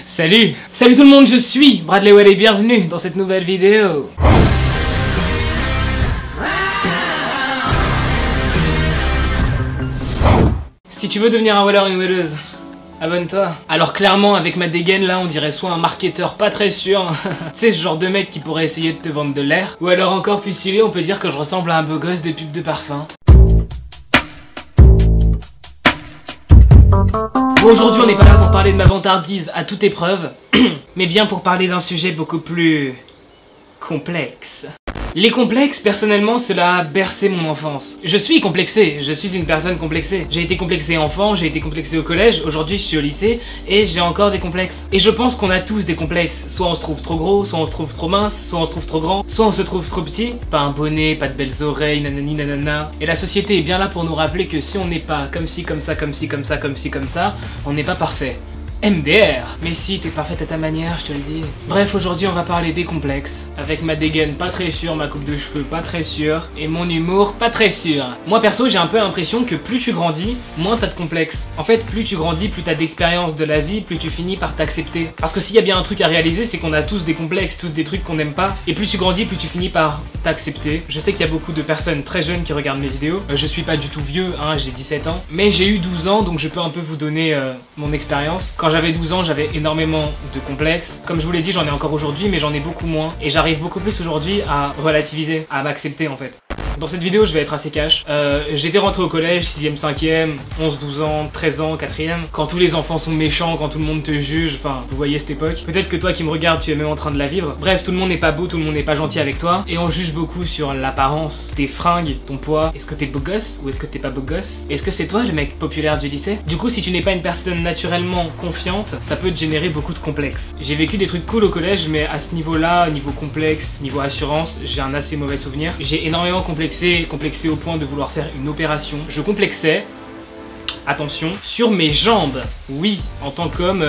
Salut tout le monde, je suis Bradley Well et bienvenue dans cette nouvelle vidéo. Si tu veux devenir un welleur ou une welleuse, abonne-toi. Alors clairement avec ma dégaine là on dirait soit un marketeur pas très sûr, tu sais ce genre de mec qui pourrait essayer de te vendre de l'air, ou alors encore plus stylé on peut dire que je ressemble à un beau gosse de pub de parfum. Bon, aujourd'hui on n'est pas là pour parler de ma vantardise à toute épreuve, mais bien pour parler d'un sujet beaucoup plus complexe. Les complexes, personnellement, cela a bercé mon enfance. Je suis complexé, je suis une personne complexée. J'ai été complexé enfant, j'ai été complexé au collège, aujourd'hui je suis au lycée, et j'ai encore des complexes. Et je pense qu'on a tous des complexes. Soit on se trouve trop gros, soit on se trouve trop mince, soit on se trouve trop grand, soit on se trouve trop petit. Pas un bonnet, pas de belles oreilles, nanani nanana. Et la société est bien là pour nous rappeler que si on n'est pas comme ci, comme ça, comme ci, comme ça, comme ci, comme ça, on n'est pas parfait. MDR. Mais si, t'es parfaite à ta manière, je te le dis. Bref, aujourd'hui on va parler des complexes. Avec ma dégaine pas très sûre, ma coupe de cheveux pas très sûre, et mon humour pas très sûr. Moi perso, j'ai un peu l'impression que plus tu grandis, moins t'as de complexes. En fait, plus tu grandis, plus t'as d'expérience de la vie, plus tu finis par t'accepter. Parce que s'il y a bien un truc à réaliser, c'est qu'on a tous des complexes, tous des trucs qu'on n'aime pas. Et plus tu grandis, plus tu finis par t'accepter. Je sais qu'il y a beaucoup de personnes très jeunes qui regardent mes vidéos. Je suis pas du tout vieux, hein, j'ai 17 ans. Mais j'ai eu 12 ans, donc je peux un peu vous donner mon expérience. Quand j'avais 12 ans, j'avais énormément de complexes. Comme je vous l'ai dit, j'en ai encore aujourd'hui, mais j'en ai beaucoup moins. Et j'arrive beaucoup plus aujourd'hui à relativiser, à m'accepter en fait. Dans cette vidéo, je vais être assez cash. J'étais rentré au collège, 6ème, 5ème, 11, 12 ans, 13 ans, 4ème. Quand tous les enfants sont méchants, quand tout le monde te juge, enfin, vous voyez cette époque. Peut-être que toi qui me regardes, tu es même en train de la vivre. Bref, tout le monde n'est pas beau, tout le monde n'est pas gentil avec toi. Et on juge beaucoup sur l'apparence, tes fringues, ton poids. Est-ce que t'es beau gosse ou est-ce que t'es pas beau gosse? Est-ce que c'est toi le mec populaire du lycée? Du coup, si tu n'es pas une personne naturellement confiante, ça peut te générer beaucoup de complexes. J'ai vécu des trucs cool au collège, mais à ce niveau-là, niveau complexe, niveau assurance, j'ai un assez mauvais souvenir. J'ai énormément complexé au point de vouloir faire une opération. Je complexais, attention, sur mes jambes. Oui, en tant qu'homme,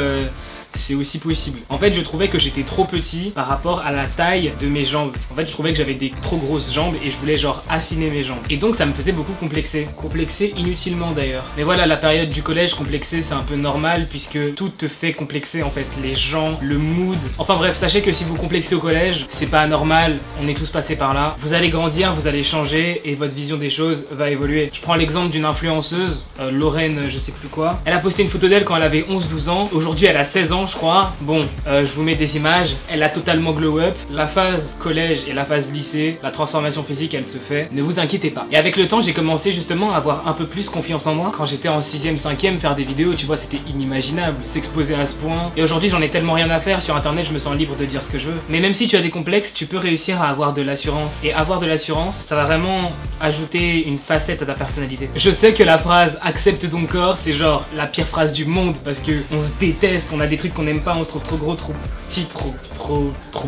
c'est aussi possible. En fait, je trouvais que j'étais trop petit par rapport à la taille de mes jambes. En fait, je trouvais que j'avais des trop grosses jambes et je voulais genre affiner mes jambes. Et donc, ça me faisait beaucoup complexer. Complexer inutilement d'ailleurs. Mais voilà, la période du collège, complexer, c'est un peu normal puisque tout te fait complexer en fait. Les gens, le mood. Enfin bref, sachez que si vous complexez au collège, c'est pas anormal. On est tous passés par là. Vous allez grandir, vous allez changer et votre vision des choses va évoluer. Je prends l'exemple d'une influenceuse, Lorraine, je sais plus quoi. Elle a posté une photo d'elle quand elle avait 11-12 ans. Aujourd'hui, elle a 16 ans. Je crois. Bon, je vous mets des images. Elle a totalement glow up. La phase collège et la phase lycée, la transformation physique, elle se fait. Ne vous inquiétez pas. Et avec le temps, j'ai commencé justement à avoir un peu plus confiance en moi. Quand j'étais en 6ème, 5ème, faire des vidéos, tu vois, c'était inimaginable. S'exposer à ce point. Et aujourd'hui, j'en ai tellement rien à faire. Sur internet, je me sens libre de dire ce que je veux. Mais même si tu as des complexes, tu peux réussir à avoir de l'assurance. Et avoir de l'assurance, ça va vraiment ajouter une facette à ta personnalité. Je sais que la phrase accepte ton corps, c'est genre la pire phrase du monde parce que on se déteste, on a des trucs qu'on n'aime pas, on se trouve trop gros, trop petit, trop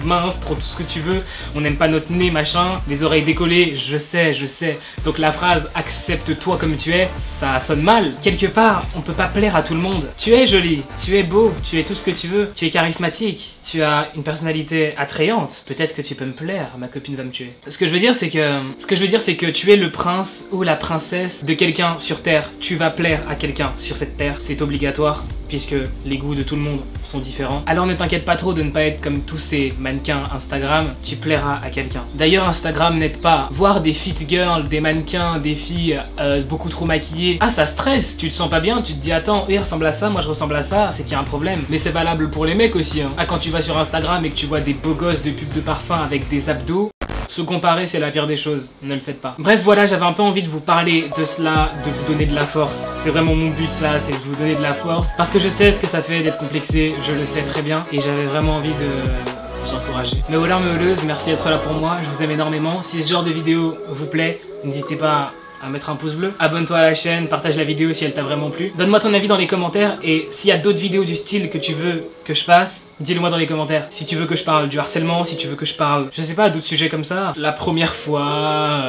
mince, trop tout ce que tu veux, on n'aime pas notre nez, machin, les oreilles décollées, je sais. Donc la phrase accepte-toi comme tu es, ça sonne mal. Quelque part, on peut pas plaire à tout le monde. Tu es jolie, tu es beau, tu es tout ce que tu veux, tu es charismatique, tu as une personnalité attrayante. Peut-être que tu peux me plaire, ma copine va me tuer. Ce que je veux dire, c'est que tu es le prince ou la princesse de quelqu'un sur Terre. Tu vas plaire à quelqu'un sur cette Terre, c'est obligatoire. Puisque les goûts de tout le monde sont différents. Alors ne t'inquiète pas trop de ne pas être comme tous ces mannequins Instagram, tu plairas à quelqu'un. D'ailleurs Instagram n'aide pas. Voir des fit girls, des mannequins, des filles beaucoup trop maquillées, ah ça stresse, tu te sens pas bien, tu te dis attends, eux ils ressemblent à ça, moi je ressemble à ça, c'est qu'il y a un problème. Mais c'est valable pour les mecs aussi hein. Ah quand tu vas sur Instagram et que tu vois des beaux gosses de pub de parfum avec des abdos, se comparer c'est la pire des choses, ne le faites pas. Bref voilà, j'avais un peu envie de vous parler de cela, de vous donner de la force. C'est vraiment mon but là, c'est de vous donner de la force. Parce que je sais ce que ça fait d'être complexé, je le sais très bien. Et j'avais vraiment envie de vous encourager. Mais voilà mes heureuses, merci d'être là pour moi, je vous aime énormément. Si ce genre de vidéo vous plaît, n'hésitez pas à mettre un pouce bleu, abonne-toi à la chaîne, partage la vidéo si elle t'a vraiment plu. Donne-moi ton avis dans les commentaires et s'il y a d'autres vidéos du style que tu veux que je fasse, dis-le moi dans les commentaires. Si tu veux que je parle du harcèlement, si tu veux que je parle, je sais pas, d'autres sujets comme ça. La première fois...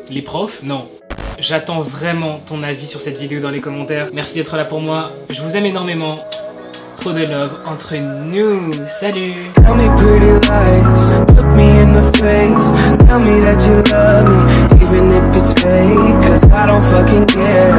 Les profs? Non. J'attends vraiment ton avis sur cette vidéo dans les commentaires. Merci d'être là pour moi, je vous aime énormément. Trop de love entre nous. Salut. Tell me pretty lies, look me in the face. Tell me that you love me, even if it's fake, 'cause I don't fucking care.